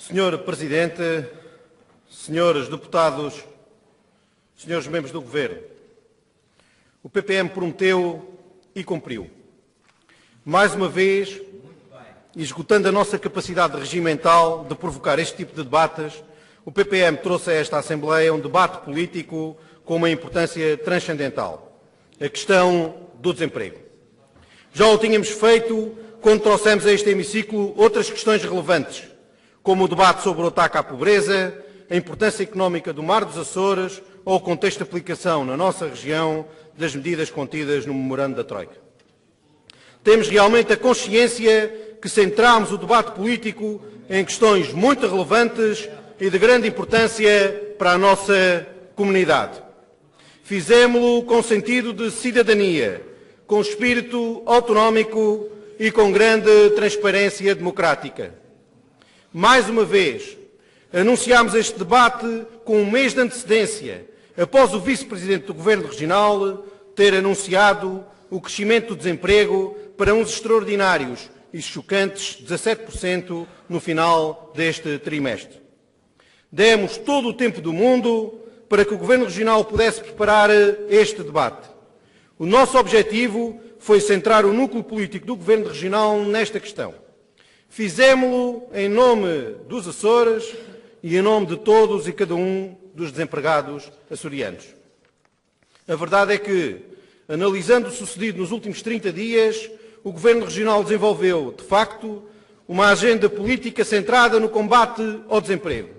Senhor Presidente, senhores deputados, senhores membros do Governo, o PPM prometeu e cumpriu. Mais uma vez, esgotando a nossa capacidade regimental de provocar este tipo de debates, o PPM trouxe a esta Assembleia um debate político com uma importância transcendental: a questão do desemprego. Já o tínhamos feito quando trouxemos a este hemiciclo outras questões relevantes, como o debate sobre o ataque à pobreza, a importância económica do Mar dos Açores ou o contexto de aplicação na nossa região das medidas contidas no memorando da Troika. Temos realmente a consciência que centramos o debate político em questões muito relevantes e de grande importância para a nossa comunidade. Fizemo-lo com sentido de cidadania, com espírito autonómico e com grande transparência democrática. Mais uma vez, anunciámos este debate com um mês de antecedência, após o Vice-Presidente do Governo Regional ter anunciado o crescimento do desemprego para uns extraordinários e chocantes 17% no final deste trimestre. Demos todo o tempo do mundo para que o Governo Regional pudesse preparar este debate. O nosso objetivo foi centrar o núcleo político do Governo Regional nesta questão. Fizemo-lo em nome dos Açores e em nome de todos e cada um dos desempregados açorianos. A verdade é que, analisando o sucedido nos últimos 30 dias, o Governo Regional desenvolveu, de facto, uma agenda política centrada no combate ao desemprego.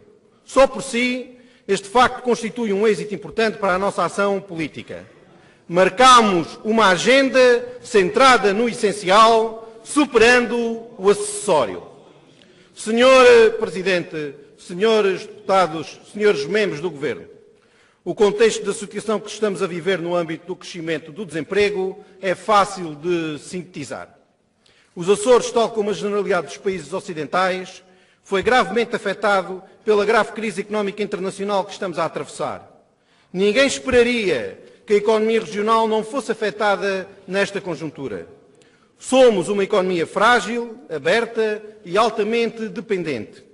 Só por si, este facto constitui um êxito importante para a nossa ação política. Marcámos uma agenda centrada no essencial, superando o acessório. Senhor Presidente, senhores deputados, senhores membros do Governo, o contexto da situação que estamos a viver no âmbito do crescimento do desemprego é fácil de sintetizar. Os Açores, tal como a generalidade dos países ocidentais, foi gravemente afetado pela grave crise económica internacional que estamos a atravessar. Ninguém esperaria que a economia regional não fosse afetada nesta conjuntura. Somos uma economia frágil, aberta e altamente dependente.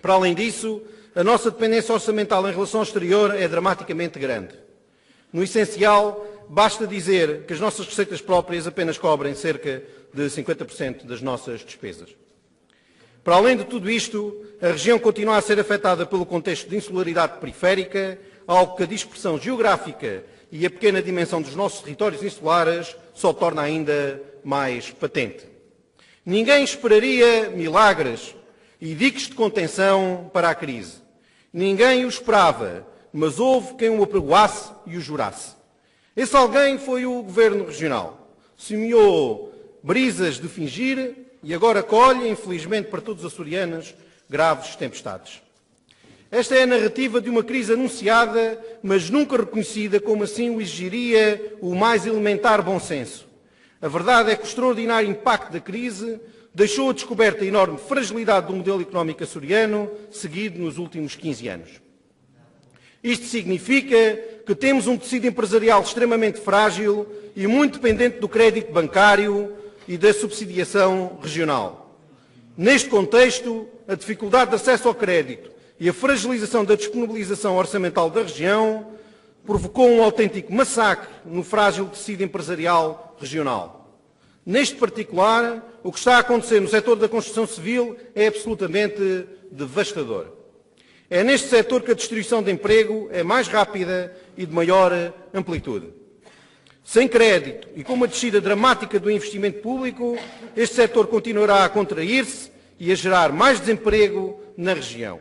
Para além disso, a nossa dependência orçamental em relação ao exterior é dramaticamente grande. No essencial, basta dizer que as nossas receitas próprias apenas cobrem cerca de 50% das nossas despesas. Para além de tudo isto, a região continua a ser afetada pelo contexto de insularidade periférica, algo que a dispersão geográfica e a pequena dimensão dos nossos territórios insulares só torna ainda mais patente. Ninguém esperaria milagres e diques de contenção para a crise. Ninguém o esperava, mas houve quem o apregoasse e o jurasse. Esse alguém foi o Governo Regional. Semeou brisas de fingir e agora colhe, infelizmente para todos os açorianos, graves tempestades. Esta é a narrativa de uma crise anunciada, mas nunca reconhecida, como assim o exigiria o mais elementar bom senso. A verdade é que o extraordinário impacto da crise deixou a descoberta a enorme fragilidade do modelo económico açoriano, seguido nos últimos 15 anos. Isto significa que temos um tecido empresarial extremamente frágil e muito dependente do crédito bancário e da subsidiação regional. Neste contexto, a dificuldade de acesso ao crédito e a fragilização da disponibilização orçamental da região provocou um autêntico massacre no frágil tecido empresarial regional. Neste particular, o que está a acontecer no setor da construção civil é absolutamente devastador. É neste setor que a destruição de emprego é mais rápida e de maior amplitude. Sem crédito e com uma descida dramática do investimento público, este setor continuará a contrair-se e a gerar mais desemprego na região.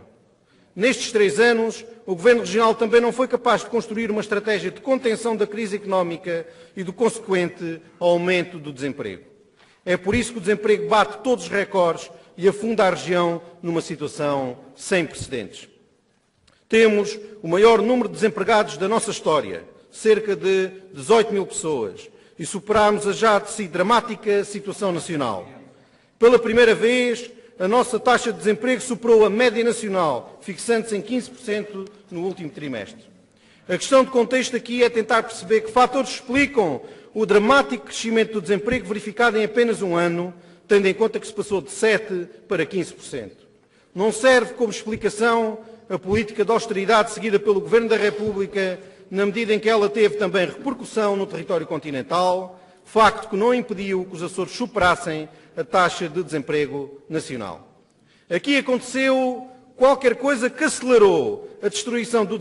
Nestes 3 anos, o Governo Regional também não foi capaz de construir uma estratégia de contenção da crise económica e do consequente aumento do desemprego. É por isso que o desemprego bate todos os recordes e afunda a região numa situação sem precedentes. Temos o maior número de desempregados da nossa história, cerca de 18 mil pessoas, e superámos a já de si dramática situação nacional. Pela primeira vez, a nossa taxa de desemprego superou a média nacional, fixando-se em 15% no último trimestre. A questão de contexto aqui é tentar perceber que fatores explicam o dramático crescimento do desemprego verificado em apenas um ano, tendo em conta que se passou de 7% para 15%. Não serve como explicação a política de austeridade seguida pelo Governo da República, na medida em que ela teve também repercussão no território continental, facto que não impediu que os Açores superassem a taxa de desemprego nacional. Aqui aconteceu qualquer coisa que acelerou a destruição do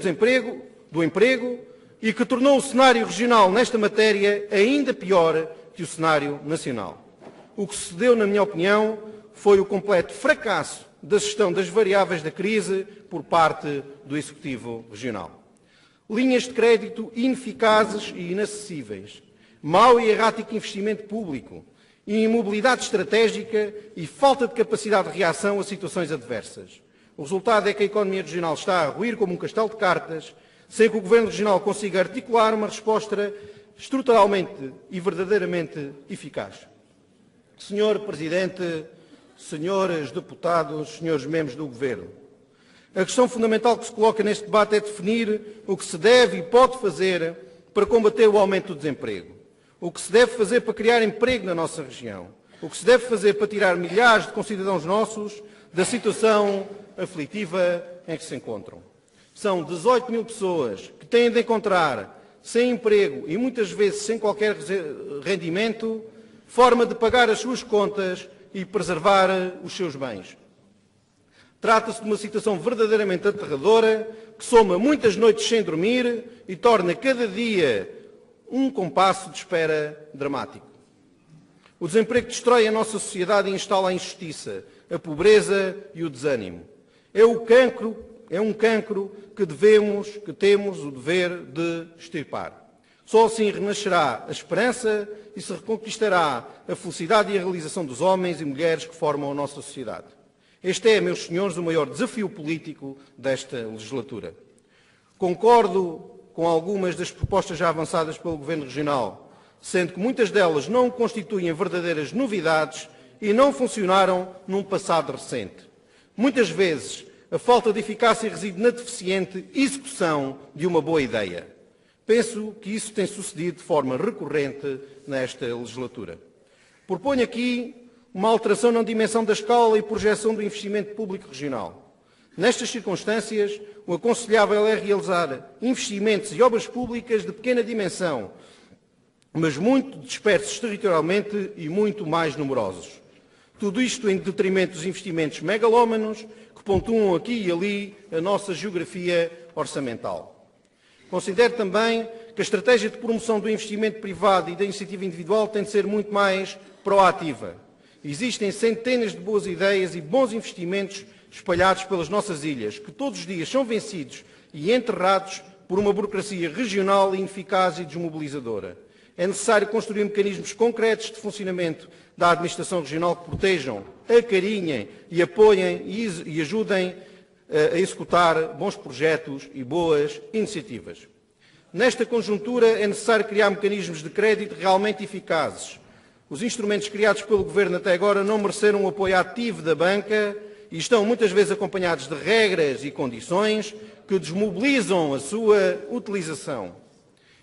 emprego e que tornou o cenário regional nesta matéria ainda pior que o cenário nacional. O que sucedeu, na minha opinião, foi o completo fracasso da gestão das variáveis da crise por parte do Executivo Regional. Linhas de crédito ineficazes e inacessíveis, mau e errático investimento público, imobilidade estratégica e falta de capacidade de reação a situações adversas. O resultado é que a economia regional está a ruir como um castelo de cartas, sem que o Governo Regional consiga articular uma resposta estruturalmente e verdadeiramente eficaz. Senhor Presidente, senhores deputados, senhores membros do Governo, a questão fundamental que se coloca neste debate é definir o que se deve e pode fazer para combater o aumento do desemprego, o que se deve fazer para criar emprego na nossa região, o que se deve fazer para tirar milhares de concidadãos nossos da situação aflitiva em que se encontram. São 18 mil pessoas que têm de encontrar, sem emprego e muitas vezes sem qualquer rendimento, forma de pagar as suas contas e preservar os seus bens. Trata-se de uma situação verdadeiramente aterradora, que soma muitas noites sem dormir e torna cada dia um compasso de espera dramático. O desemprego destrói a nossa sociedade e instala a injustiça, a pobreza e o desânimo. É um cancro que temos o dever de extirpar. Só assim renascerá a esperança e se reconquistará a felicidade e a realização dos homens e mulheres que formam a nossa sociedade. Este é, meus senhores, o maior desafio político desta legislatura. Concordo com algumas das propostas já avançadas pelo Governo Regional, sendo que muitas delas não constituem verdadeiras novidades e não funcionaram num passado recente. Muitas vezes, a falta de eficácia reside na deficiente execução de uma boa ideia. Penso que isso tem sucedido de forma recorrente nesta legislatura. Proponho aqui uma alteração na dimensão da escala e projeção do investimento público regional. Nestas circunstâncias, o aconselhável é realizar investimentos e obras públicas de pequena dimensão, mas muito dispersos territorialmente e muito mais numerosos. Tudo isto em detrimento dos investimentos megalómanos que pontuam aqui e ali a nossa geografia orçamental. Considero também que a estratégia de promoção do investimento privado e da iniciativa individual tem de ser muito mais proativa. Existem centenas de boas ideias e bons investimentos espalhados pelas nossas ilhas, que todos os dias são vencidos e enterrados por uma burocracia regional ineficaz e desmobilizadora. É necessário construir mecanismos concretos de funcionamento da administração regional que protejam, acarinhem e apoiem e ajudem a executar bons projetos e boas iniciativas. Nesta conjuntura é necessário criar mecanismos de crédito realmente eficazes. Os instrumentos criados pelo Governo até agora não mereceram o apoio ativo da banca e estão muitas vezes acompanhados de regras e condições que desmobilizam a sua utilização.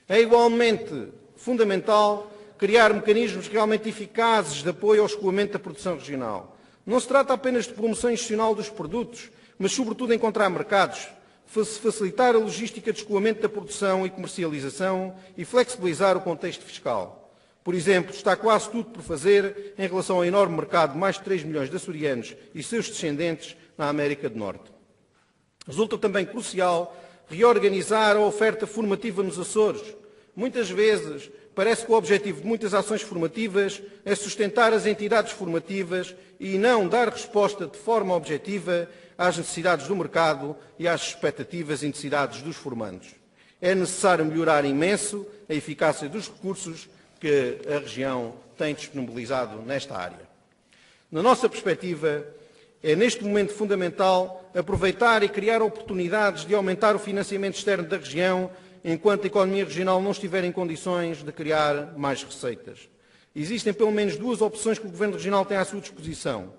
É igualmente fundamental criar mecanismos realmente eficazes de apoio ao escoamento da produção regional. Não se trata apenas de promoção institucional dos produtos, mas sobretudo encontrar mercados, facilitar a logística de escoamento da produção e comercialização e flexibilizar o contexto fiscal. Por exemplo, está quase tudo por fazer em relação ao enorme mercado de mais de 3 milhões de açorianos e seus descendentes na América do Norte. Resulta também crucial reorganizar a oferta formativa nos Açores. Muitas vezes parece que o objetivo de muitas ações formativas é sustentar as entidades formativas e não dar resposta de forma objetiva às necessidades do mercado e às expectativas e necessidades dos formandos. É necessário melhorar imenso a eficácia dos recursos que a região tem disponibilizado nesta área. Na nossa perspectiva, é neste momento fundamental aproveitar e criar oportunidades de aumentar o financiamento externo da região enquanto a economia regional não estiver em condições de criar mais receitas. Existem pelo menos duas opções que o Governo Regional tem à sua disposição.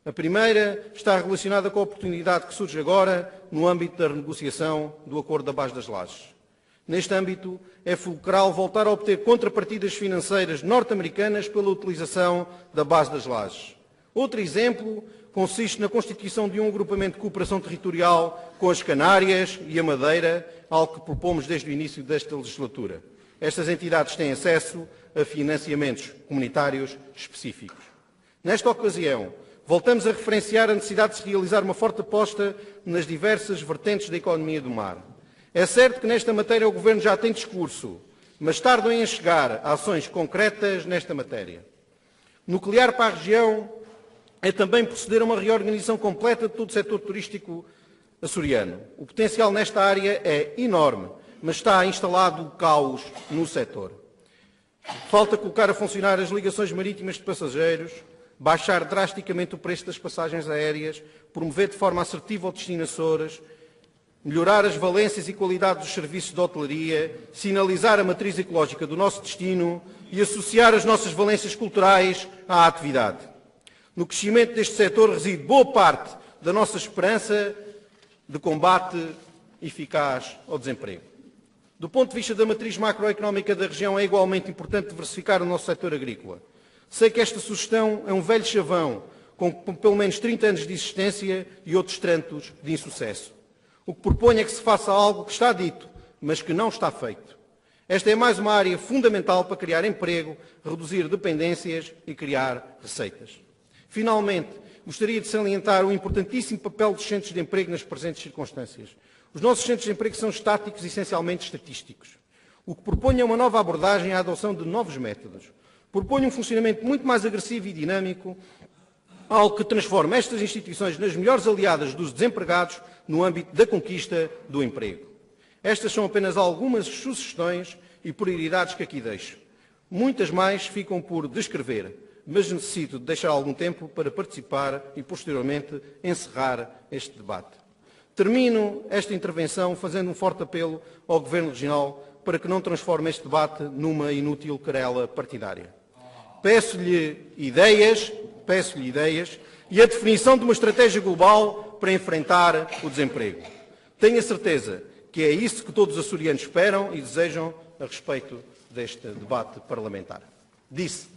A primeira está relacionada com a oportunidade que surge agora no âmbito da renegociação do Acordo da Base das Lajes. Neste âmbito, é fulcral voltar a obter contrapartidas financeiras norte-americanas pela utilização da Base das Lajes. Outro exemplo consiste na constituição de um agrupamento de cooperação territorial com as Canárias e a Madeira, algo que propomos desde o início desta legislatura. Estas entidades têm acesso a financiamentos comunitários específicos. Nesta ocasião, voltamos a referenciar a necessidade de se realizar uma forte aposta nas diversas vertentes da economia do mar. É certo que nesta matéria o Governo já tem discurso, mas tardam em chegar a ações concretas nesta matéria. Nuclear para a região é também proceder a uma reorganização completa de todo o setor turístico açoriano. O potencial nesta área é enorme, mas está instalado o caos no setor. Falta colocar a funcionar as ligações marítimas de passageiros, baixar drasticamente o preço das passagens aéreas, promover de forma assertiva os destinadores, melhorar as valências e qualidade dos serviços de hotelaria, sinalizar a matriz ecológica do nosso destino e associar as nossas valências culturais à atividade. No crescimento deste setor reside boa parte da nossa esperança de combate eficaz ao desemprego. Do ponto de vista da matriz macroeconómica da região, é igualmente importante diversificar o nosso setor agrícola. Sei que esta sugestão é um velho chavão, com pelo menos 30 anos de existência e outros tantos de insucesso. O que proponho é que se faça algo que está dito, mas que não está feito. Esta é mais uma área fundamental para criar emprego, reduzir dependências e criar receitas. Finalmente, gostaria de salientar o importantíssimo papel dos centros de emprego nas presentes circunstâncias. Os nossos centros de emprego são estáticos e essencialmente estatísticos. O que proponho é uma nova abordagem à adoção de novos métodos. Proponho um funcionamento muito mais agressivo e dinâmico, algo que transforme estas instituições nas melhores aliadas dos desempregados no âmbito da conquista do emprego. Estas são apenas algumas sugestões e prioridades que aqui deixo. Muitas mais ficam por descrever, mas necessito de deixar algum tempo para participar e, posteriormente, encerrar este debate. Termino esta intervenção fazendo um forte apelo ao Governo Regional para que não transforme este debate numa inútil querela partidária. Peço-lhe ideias e a definição de uma estratégia global para enfrentar o desemprego. Tenho a certeza que é isso que todos os açorianos esperam e desejam a respeito deste debate parlamentar. Disse